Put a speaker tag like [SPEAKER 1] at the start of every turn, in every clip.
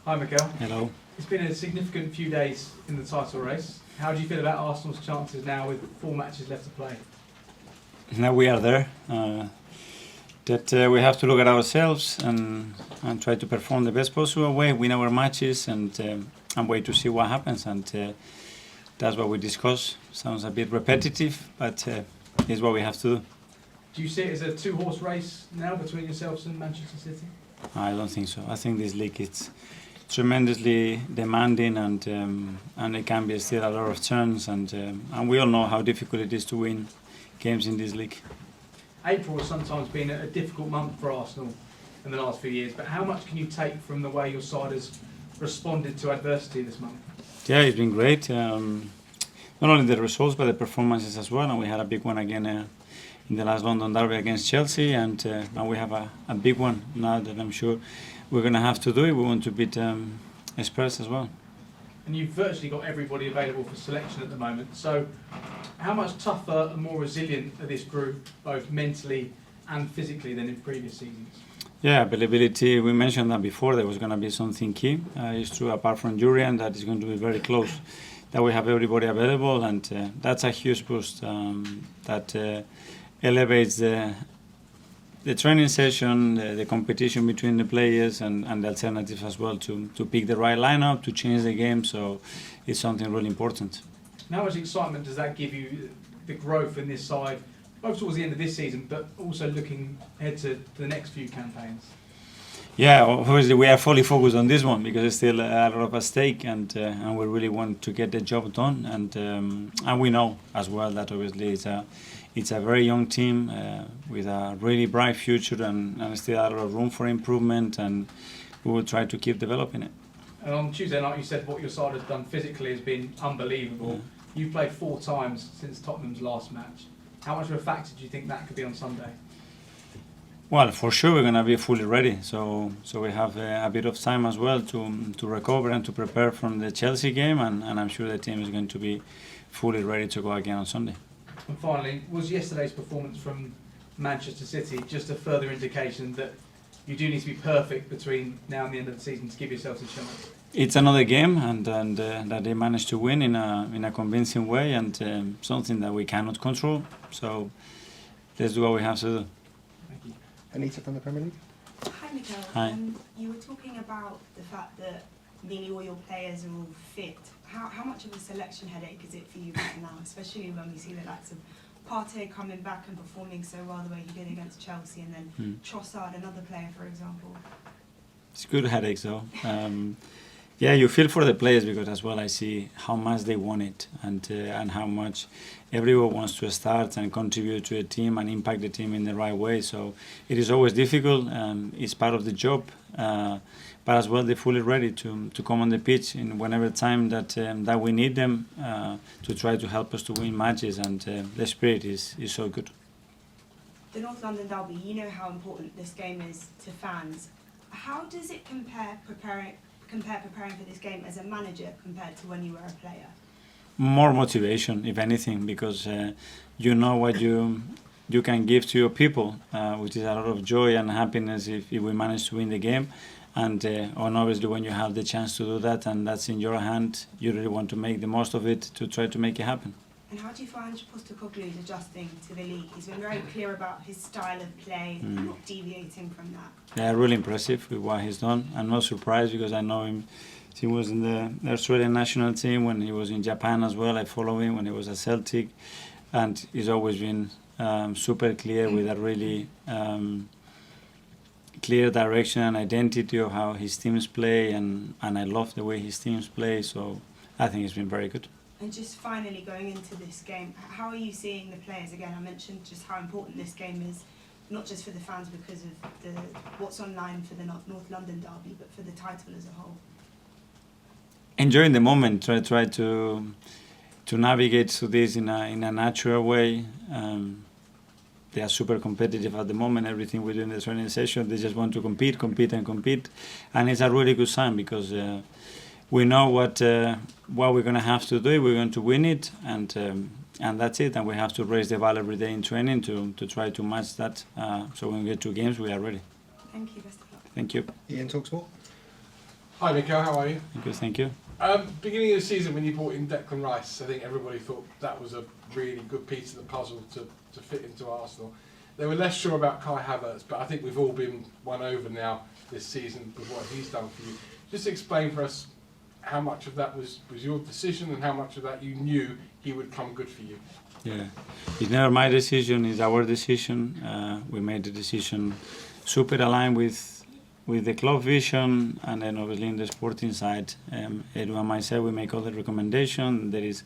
[SPEAKER 1] Hi Mikel.
[SPEAKER 2] Hello.
[SPEAKER 1] It's been a significant few days in the title race. How do you feel about Arsenal's chances now with 4 matches left to play?
[SPEAKER 2] Now we are there. We have to look at ourselves and try to perform the best possible way, win our matches, and wait to see what happens. And that's what we discuss. Sounds a bit repetitive, but it's what we have to do.
[SPEAKER 1] Do you see it as a 2-horse race now between yourselves and Manchester City?
[SPEAKER 2] I don't think so. I think this league is tremendously demanding, and it can be still a lot of turns, and we all know how difficult it is to win games in this league.
[SPEAKER 1] April has sometimes been a difficult month for Arsenal in the last few years, but how much can you take from the way your side has responded to adversity this month?
[SPEAKER 2] Yeah, it's been great. Not only the results, but the performances as well, and we had a big one again in the last London derby against Chelsea, and we have a big one now that I'm sure we're going to have to do it. We want to beat Spurs as well.
[SPEAKER 1] And you've virtually got everybody available for selection at the moment, so how much tougher and more resilient are this group, both mentally and physically, than in previous seasons?
[SPEAKER 2] Yeah, availability, we mentioned that before, there was going to be something key. It's true, apart from Jurian, that is going to be very close, that we have everybody available, and that's a huge boost that elevates the training session, the competition between the players, and the alternatives as well, to pick the right lineup, to change the game, so it's something really important.
[SPEAKER 1] And how much excitement does that give you, the growth in this side, both towards the end of this season, but also looking ahead to the next few campaigns?
[SPEAKER 2] Yeah, obviously we are fully focused on this one because it's still a lot of at stake, and we really want to get the job done, and we know as well that obviously it's a very young team with a really bright future, and still a lot of room for improvement, and we will try to keep developing it.
[SPEAKER 1] And on Tuesday night you said what your side has done physically has been unbelievable.
[SPEAKER 2] Yeah.
[SPEAKER 1] You've played 4 times since Tottenham's last match. How much of a factor do you think that could be on Sunday?
[SPEAKER 2] Well, for sure we're going to be fully ready, so we have a bit of time as well to recover and to prepare from the Chelsea game, and I'm sure the team is going to be fully ready to go again on Sunday.
[SPEAKER 1] And finally, was yesterday's performance from Manchester City just a further indication that you do need to be perfect between now and the end of the season to give yourselves a chance? It's
[SPEAKER 2] another game, and that they managed to win in a convincing way, and something that we cannot control. So let's do what we have to do.
[SPEAKER 1] Thank you.
[SPEAKER 3] Anita from the Premier League.
[SPEAKER 4] Hi Mikel.
[SPEAKER 2] Hi.
[SPEAKER 4] You were talking about the fact that nearly all your players are all fit. How much of a selection headache is it for you right now, especially when we see the likes of Partey coming back and performing so well the way he did against Chelsea, and then Trossard, another player, for example?
[SPEAKER 2] It's good headaches though. Yeah, you feel for the players because as well I see how much they want it, and how much everyone wants to start and contribute to a team and impact the team in the right way. So it is always difficult. It's part of the job, but as well they're fully ready to come on the pitch in whenever time that we need them to try to help us to win matches, and the spirit is so good.
[SPEAKER 4] The North London derby, you know how important this game is to fans. How does it compare preparing for this game as a manager compared to when you were a player?
[SPEAKER 2] More motivation, if anything, because you know what you can give to your people, which is a lot of joy and happiness if we manage to win the game. And obviously when you have the chance to do that and that's in your hand, you really want to make the most of it to try to make it happen.
[SPEAKER 4] And how do you find Postecoglou is adjusting to the league? He's been very clear about his style of play, not deviating from that.
[SPEAKER 2] Yeah, really impressive with what he's done. I'm not surprised because I know him. He was in the Australian national team when he was in Japan as well. I follow him when he was at Celtic, and he's always been super clear with a really clear direction and identity of how his teams play, and I love the way his teams play, so I think it's been very good.
[SPEAKER 4] And just finally going into this game, how are you seeing the players? Again, I mentioned just how important this game is, not just for the fans because of what's online for the North London derby, but for the title as a whole.
[SPEAKER 2] Enjoying the moment, try to navigate through this in a natural way. They are super competitive at the moment. Everything we do in the training session, they just want to compete, and it's a really good sign because we know what we're going to have to do. We're going to win it, and that's it. And we have to raise the bar every day in training to try to match that. So when we get to games, we are ready.
[SPEAKER 4] Thank you. Best of luck.
[SPEAKER 2] Thank you.
[SPEAKER 3] Ian, talkSPORT. Hi Mikel, how are you?
[SPEAKER 2] Thank you.
[SPEAKER 3] Beginning of the season when you brought in Declan Rice, I think everybody thought that was a really good piece of the puzzle to fit into Arsenal. They were less sure about Kai Havertz, but I think we've all been won over now this season with what he's done for you. Just explain for us how much of that was your decision and how much of that you knew he would come good for you.
[SPEAKER 2] Yeah, it's never my decision, it's our decision. We made the decision super aligned with the club vision, and then obviously in the sporting side, Edu and myself, we make all the recommendations. There is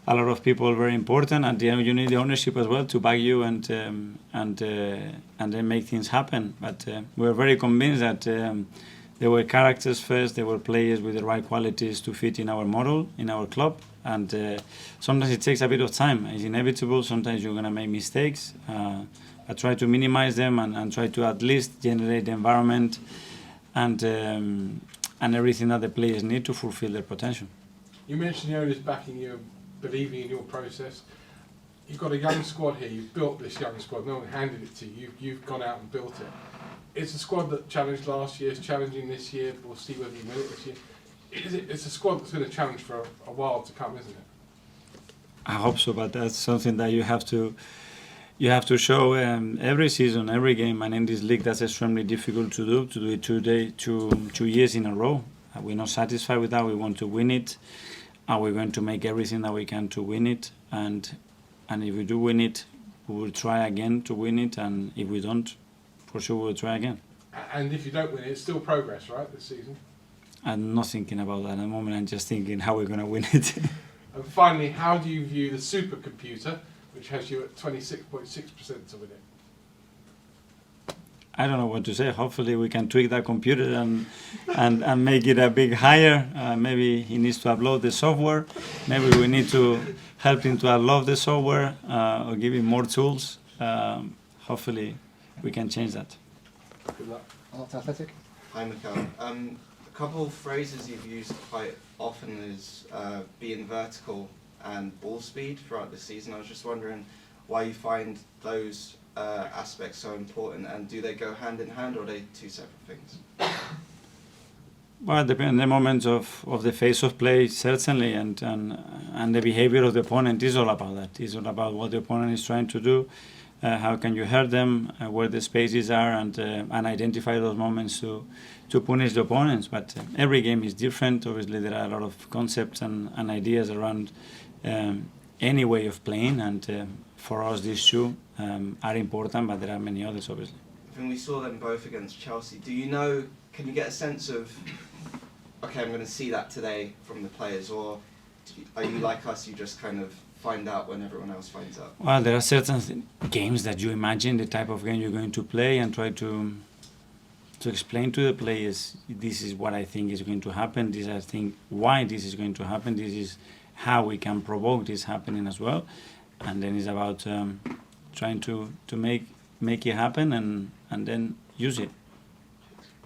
[SPEAKER 2] a lot of people very important, and you need the ownership as well to back you and then make things happen. But we're very convinced that there were characters first, there were players with the right qualities to fit in our model, in our club, and sometimes it takes a bit of time. It's inevitable, sometimes you're going to make mistakes. I try to minimize them and try to at least generate the environment and everything that the players need to fulfill their potential.
[SPEAKER 3] You mentioned the owners backing you, believing in your process. You've got a young squad here, you've built this young squad, no one handed it to you, you've gone out and built it. It's a squad that challenged last year, it's challenging this year, we'll see whether you win it this year. It's a squad that's going to challenge for a while to come, isn't it?
[SPEAKER 2] I hope so, but that's something that you have to show every season, every game, and in this league that's extremely difficult to do it 2 years in a row. We're not satisfied with that, we want to win it, and we're going to make everything that we can to win it, and if we do win it, we will try again to win it, and if we don't, for sure we'll try again.
[SPEAKER 3] And if you don't win it, it's still progress, right, this season?
[SPEAKER 2] I'm not thinking about that at the moment, I'm just thinking how we're going to win it.
[SPEAKER 3] And finally, how do you view the supercomputer, which has you at 26.6% to win it?
[SPEAKER 2] I don't know what to say. Hopefully we can tweak that computer and make it a bit higher. Maybe he needs to upload the software. Maybe we need to help him to upload the software or give him more tools. Hopefully we can change that.
[SPEAKER 3] Good luck.
[SPEAKER 5] Athletic.
[SPEAKER 6] Hi, Mikel. A couple of phrases you've used quite often is being vertical and ball speed throughout the season. I was just wondering why you find those aspects so important, and do they go hand in hand, or are they two separate things?
[SPEAKER 2] Well, depending on the moments of the phase of play, certainly, and the behavior of the opponent is all about that. It's all about what the opponent is trying to do, how can you hurt them, where the spaces are, and identify those moments to punish the opponents. But every game is different. Obviously, there are a lot of concepts and ideas around any way of playing, and for us these two are important, but there are many others, obviously.
[SPEAKER 6] When we saw them both against Chelsea, can you get a sense of, okay, I'm going to see that today from the players, or are you like us, you just kind of find out when everyone else finds out?
[SPEAKER 2] Well, there are certain games that you imagine the type of game you're going to play and try to explain to the players, this is what I think is going to happen, this I think why this is going to happen, this is how we can provoke this happening as well. And then it's about trying to make it happen and then use it.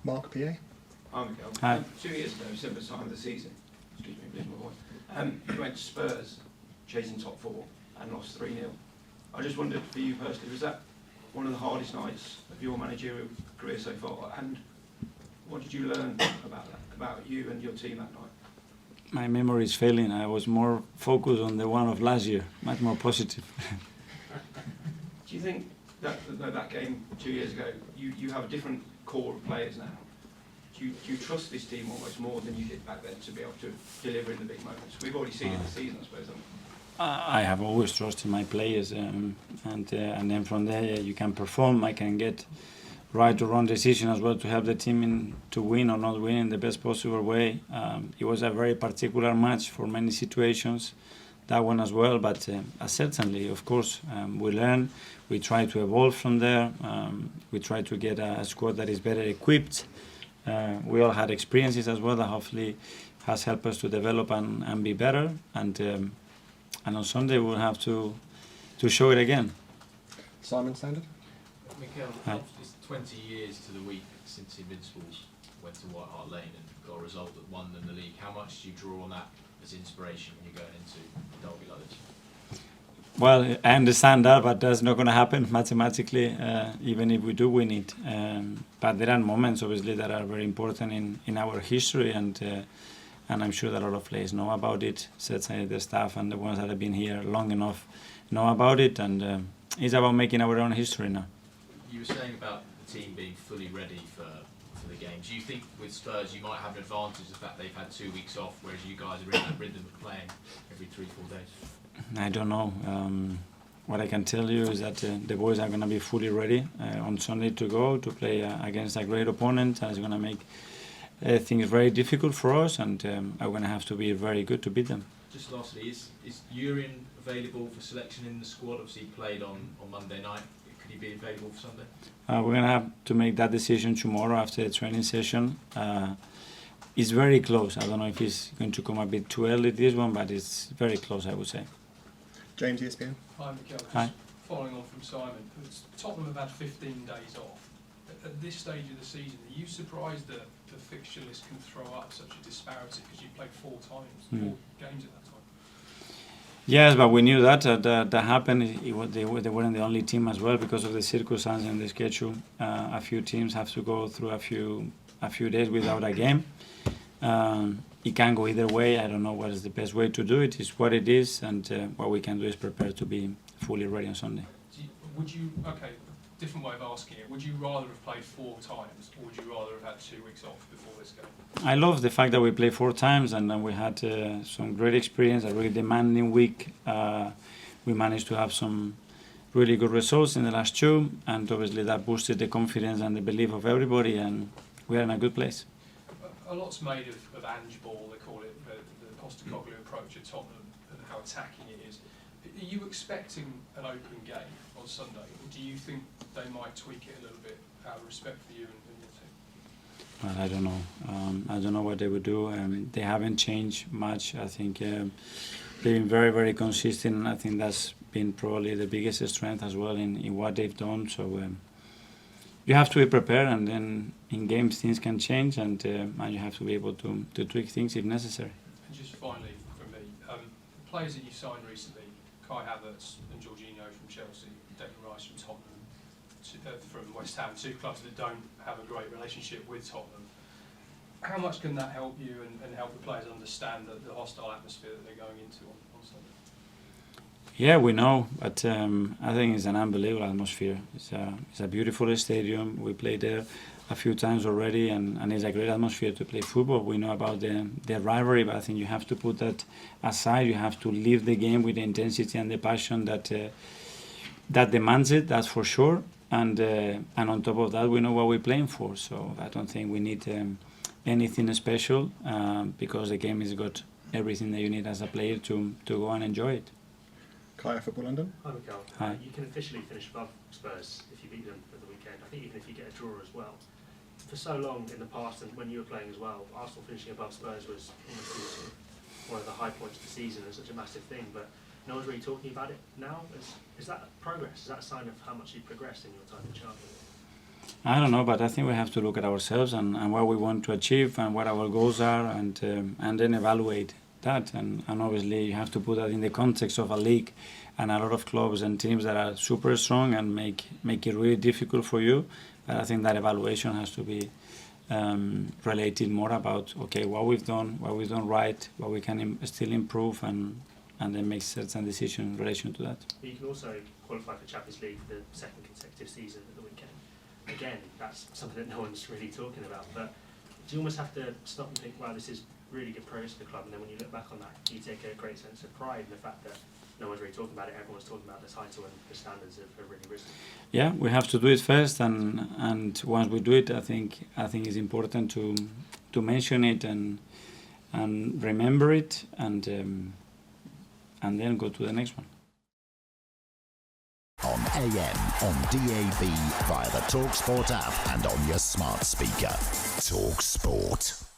[SPEAKER 5] Mark, PA.
[SPEAKER 7] Hi, Mikel.
[SPEAKER 2] Hi.
[SPEAKER 7] 2 years ago, similar time of the season, excuse me, losing my voice, you went to Spurs, chasing top four, and lost 3-0. I just wondered, for you personally, was that one of the hardest nights of your managerial career so far? And what did you learn about that, about you and your team that night?
[SPEAKER 2] My memory is failing. I was more focused on the one of last year, much more positive.
[SPEAKER 7] Do you think that game 2 years ago, you have a different core of players now? Do you trust this team almost more than you did back then to be able to deliver in the big moments? We've already seen it this season, I suppose, haven't we?
[SPEAKER 2] I have always trusted my players, and then from there you can perform. I can get right or wrong decision as well to help the team to win or not win in the best possible way. It was a very particular match for many situations, that one as well, but certainly, of course, we learn, we try to evolve from there, we try to get a squad that is better equipped. We all had experiences as well that hopefully has helped us to develop and be better, and on Sunday we'll have to show it again.
[SPEAKER 5] Simon, Standard.
[SPEAKER 8] Mikel, it's 20 years to the week since the Invincibles went to White Hart Lane and got a result that won them the league. How much do you draw on that as inspiration when you're going into a derby like this?
[SPEAKER 2] Well, I understand that, but that's not going to happen mathematically, even if we do win it. But there are moments, obviously, that are very important in our history, and I'm sure that a lot of players know about it. Certainly the staff and the ones that have been here long enough know about it, and it's about making our own history now.
[SPEAKER 8] You were saying about the team being fully ready for the game. Do you think with Spurs you might have an advantage the fact they've had 2 weeks off, whereas you guys are in that rhythm of playing every 3-4 days?
[SPEAKER 2] I don't know. What I can tell you is that the boys are going to be fully ready on Sunday to go to play against a great opponent, and it's going to make things very difficult for us, and are going to have to be very good to beat them.
[SPEAKER 8] Just lastly, is Urien available for selection in the squad? Obviously he played on Monday night. Could he be available for Sunday?
[SPEAKER 2] We're going to have to make that decision tomorrow after the training session. It's very close. I don't know if it's going to come a bit too early, this one, but it's very close, I would say.
[SPEAKER 5] James, ESPN.
[SPEAKER 9] Hi, Mikel.
[SPEAKER 2] Hi.
[SPEAKER 9] Just following on from Simon, Tottenham have had 15 days off. At this stage of the season, are you surprised that the fixture list can throw up such a disparity because you played 4 games at that time?
[SPEAKER 2] Yes, but we knew that happened. They weren't the only team as well because of the circumstances and the schedule. A few teams have to go through a few days without a game. It can go either way. I don't know what is the best way to do it. It's what it is, and what we can do is prepare to be fully ready on Sunday.
[SPEAKER 9] Different way of asking it. Would you rather have played 4 times, or would you rather have had 2 weeks off before this game?
[SPEAKER 2] I love the fact that we played 4 times, and then we had some great experience, a really demanding week. We managed to have some really good results in the last 2, and obviously that boosted the confidence and the belief of everybody, and we are in a good place.
[SPEAKER 9] A lot's made of Ange ball, they call it, the Postecoglou approach at Tottenham and how attacking it is. Are you expecting an open game on Sunday, or do you think they might tweak it a little bit out of respect for you and your team?
[SPEAKER 2] Well, I don't know. I don't know what they would do. They haven't changed much. I think they've been very, very consistent, and I think that's been probably the biggest strength as well in what they've done. So you have to be prepared, and then in games things can change, and you have to be able to tweak things if necessary.
[SPEAKER 9] And just finally from me, the players that you signed recently, Kai Havertz and Jorginho from Chelsea, Declan Rice from Tottenham, from West Ham, 2 clubs that don't have a great relationship with Tottenham. How much can that help you and help the players understand the hostile atmosphere that they're going into on Sunday?
[SPEAKER 2] Yeah, we know, but I think it's an unbelievable atmosphere. It's a beautiful stadium. We played there a few times already, and it's a great atmosphere to play football. We know about the rivalry, but I think you have to put that aside. You have to live the game with the intensity and the passion that demands it, that's for sure. And on top of that, we know what we're playing for. So I don't think we need anything special because the game has got everything that you need as a player to go and enjoy it.
[SPEAKER 5] Kaya, Football London.
[SPEAKER 10] Hi, Mikel.
[SPEAKER 2] Hi.
[SPEAKER 10] You can officially finish above Spurs if you beat them at the weekend. I think even if you get a draw as well. For so long in the past, and when you were playing as well, Arsenal finishing above Spurs was almost one of the high points of the season and such a massive thing. But no one's really talking about it now. Is that progress? Is that a sign of how much you've progressed in your time in Champions League?
[SPEAKER 2] I don't know, but I think we have to look at ourselves and what we want to achieve and what our goals are, and then evaluate that. And obviously you have to put that in the context of a league and a lot of clubs and teams that are super strong and make it really difficult for you. But I think that evaluation has to be related more about what we've done right, what we can still improve, and then make certain decisions in relation to that.
[SPEAKER 10] But you can also qualify for Champions League for the 2nd consecutive season at the weekend. Again, that's something that no one's really talking about. But do you almost have to stop and think, wow, this is really good progress for the club? And then when you look back on that, you take a great sense of pride in the fact that no one's really talking about it. Everyone's talking about the title, and the standards have really risen. Yeah, we have to do it first, and once we do it, I think it's important to mention it and remember it, and then go to the next one.
[SPEAKER 11] On AM, on DAB, via the talkSPORT app, and on your smart speaker. talkSPORT.